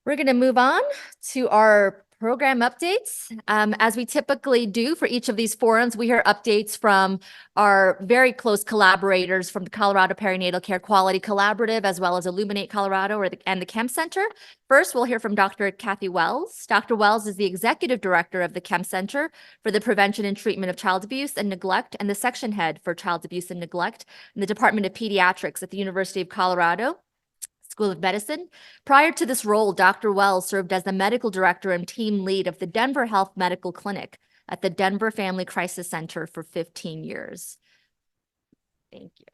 We're going to move on to our program updates. As we typically do for each of these forums, we hear updates from our very close collaborators from the Colorado Perinatal Care Quality Collaborative, as well as Illuminate Colorado and the Kempe Center. First, we'll hear from Dr. Kathi Wells. Dr. Wells is the Executive Director of the Kempe Center for the Prevention and Treatment of Child Abuse and Neglect and the Section Head for Child Abuse and Neglect in the Department of Pediatrics at the University of Colorado School of Medicine. Prior to this role, Dr. Wells served as the medical director and team lead of the Denver Health Medical Clinic at the Denver Family Crisis Center for 15 years. Thank you.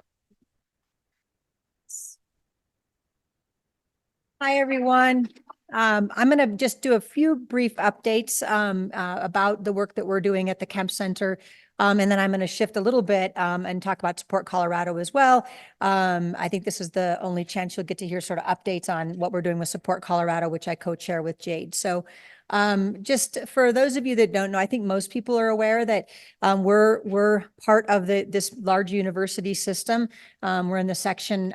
Hi, everyone. I'm going to just do a few brief updates about the work that we're doing at the Kempe Center. And then I'm going to shift a little bit and talk about Support Colorado as well. I think this is the only chance you'll get to hear sort of updates on what we're doing with Support Colorado, which I co-chair with Jade. So just for those of you that don't know, I think most people are aware that we're part of this large university system. We're in the section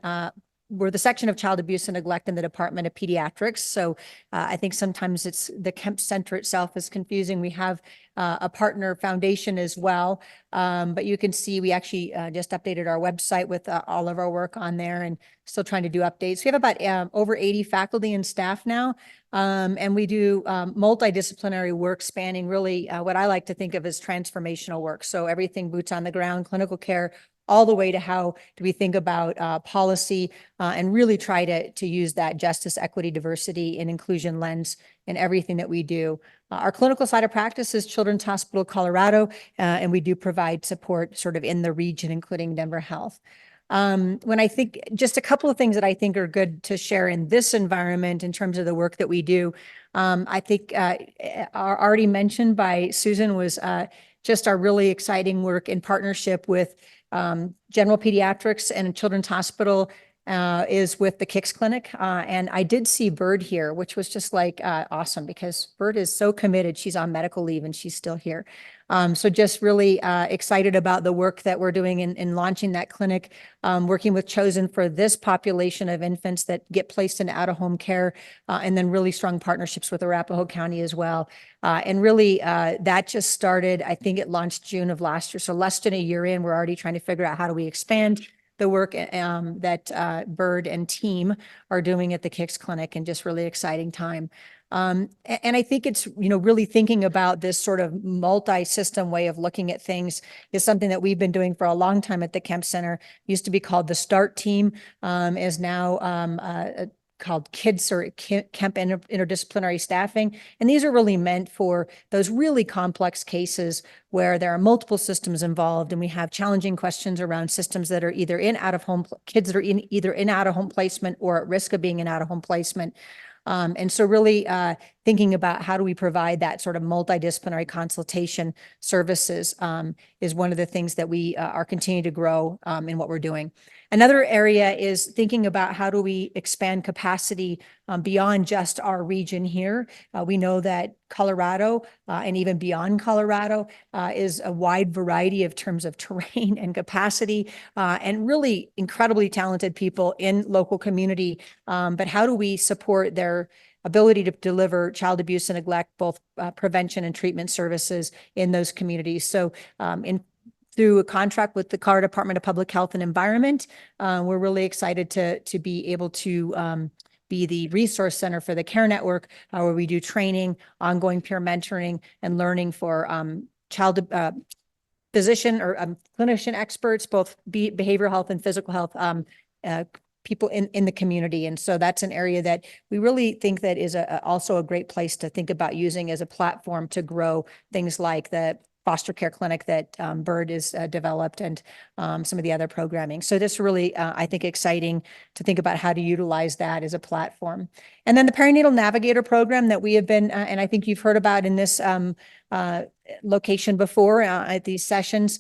we're the section of child abuse and neglect in the Department of Pediatrics. So I think sometimes it's the Kempe Center itself is confusing. We have a partner foundation as well. But you can see we actually just updated our website with all of our work on there and still trying to do updates. We have about over 80 faculty and staff now. And we do multidisciplinary work spanning really what I like to think of as transformational work. So everything boots on the ground, clinical care, all the way to how do we think about policy and really try to use that justice, equity, diversity, and inclusion lens in everything that we do. Our clinical side of practice is Children's Hospital Colorado, and we do provide support sort of in the region, including Denver Health. When I think just a couple of things that I think are good to share in this environment in terms of the work that we do, I think already mentioned by Susan was just our really exciting work in partnership with General Pediatrics and Children's Hospital is with the KICS Clinic. And I did see Bird here, which was just like awesome because Bird is so committed. She's on medical leave and she's still here. So just really excited about the work that we're doing in launching that clinic, working with CHoSEN for this population of infants that get placed in out-of-home care, and then really strong partnerships with Arapahoe County as well. And really that just started, I think it launched June of last year. So less than a year in, we're already trying to figure out how do we expand the work that Bird and team are doing at the KICS Clinic, and just really exciting time. And I think it's, really thinking about this sort of multi-system way of looking at things is something that we've been doing for a long time at the Kempe Center. Used to be called the START team, is now called KIDS or Kempe Interdisciplinary Staffing. And these are really meant for those really complex cases where there are multiple systems involved and we have challenging questions around systems that are either in out-of-home, kids that are either in out-of-home placement or at risk of being in out-of-home placement. And so really thinking about how do we provide that sort of multidisciplinary consultation services is one of the things that we are continuing to grow in what we're doing. Another area is thinking about how do we expand capacity beyond just our region here. We know that Colorado and even beyond Colorado is a wide variety of terms of terrain and capacity and really incredibly talented people in local community. But how do we support their ability to deliver child abuse and neglect, both prevention and treatment services in those communities? So through a contract with the Colorado Department of Public Health and Environment, we're really excited to be able to be the resource center for the CARE Network, where we do training, ongoing peer mentoring, and learning for child physician or clinician experts, both behavioral health and physical health people in the community. And so that's an area that we really think that is also a great place to think about using as a platform to grow things like the foster care clinic that Bird has developed and some of the other programming. So this really, I think, exciting to think about how to utilize that as a platform. And then the Perinatal Navigator Program that we have been, and I think you've heard about in this location before at these sessions.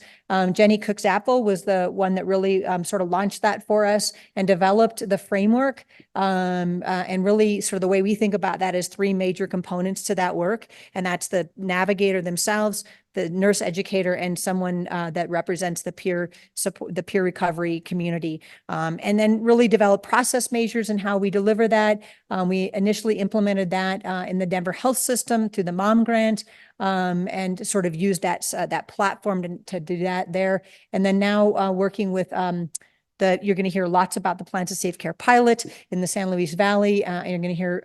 Jenny Cook's Apple was the one that really sort of launched that for us and developed the framework. And really sort of the way we think about that is three major components to that work. And that's the navigator themselves, the nurse educator, and someone that represents the peer support, the peer recovery community. And then really develop process measures and how we deliver that. We initially implemented that in the Denver Health System through the MOM grant, and sort of used that platform to do that there. And then now working with you're going to hear lots about the Plans of Safe Care pilot in the San Luis Valley, and you're going to hear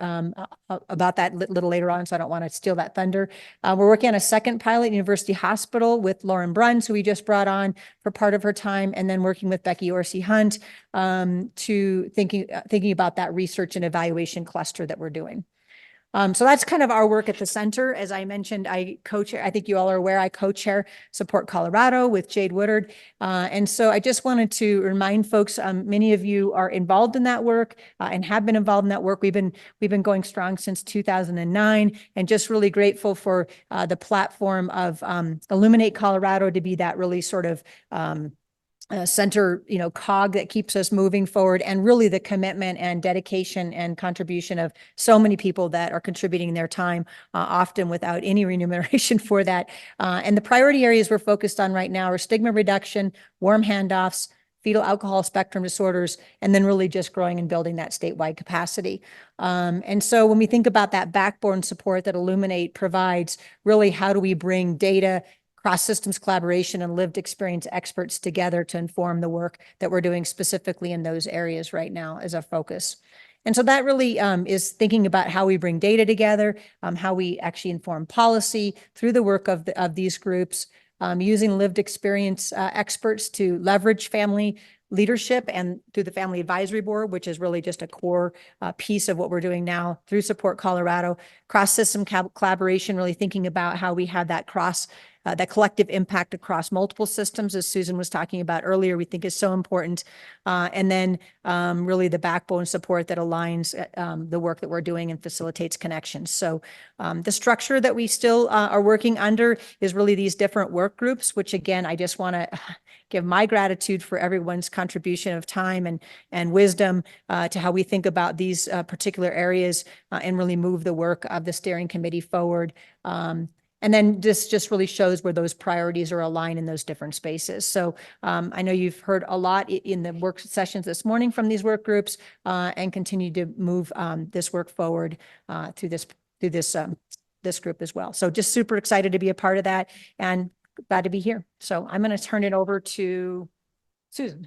about that little later on, so I don't want to steal that thunder. We're working on a second pilot at University Hospital with Lauren Bruns, who we just brought on for part of her time, and then working with Becky Orsi Hunt to thinking about that research and evaluation cluster that we're doing. So that's kind of our work at the center. As I mentioned, I co-chair, I think you all are aware, I co-chair Support Colorado with Jade Woodard. And so I just wanted to remind folks, many of you are involved in that work and have been involved in that work. We've been going strong since 2009, and just really grateful for the platform of Illuminate Colorado to be that really sort of center, cog that keeps us moving forward, and really the commitment and dedication and contribution of so many people that are contributing their time, often without any remuneration for that. And the priority areas we're focused on right now are stigma reduction, warm handoffs, fetal alcohol spectrum disorders, and then really just growing and building that statewide capacity. And so when we think about that backbone support that Illuminate provides, really how do we bring data, cross-systems collaboration, and lived experience experts together to inform the work that we're doing specifically in those areas right now as a focus. And so that really is thinking about how we bring data together, how we actually inform policy through the work of these groups, using lived experience experts to leverage family leadership and through the Family Advisory Board, which is really just a core piece of what we're doing now through Support Colorado, cross-system collaboration, really thinking about how we have that that collective impact across multiple systems, as Susan was talking about earlier, we think is so important. And then really the backbone support that aligns the work that we're doing and facilitates connections. So the structure that we still are working under is really these different work groups, which again, I just want to give my gratitude for everyone's contribution of time and wisdom to how we think about these particular areas and really move the work of the steering committee forward. And then this just really shows where those priorities are aligned in those different spaces. So I know you've heard a lot in the work sessions this morning from these work groups and continue to move this work forward through this group as well. So just super excited to be a part of that and glad to be here. So I'm going to turn it over to Susan.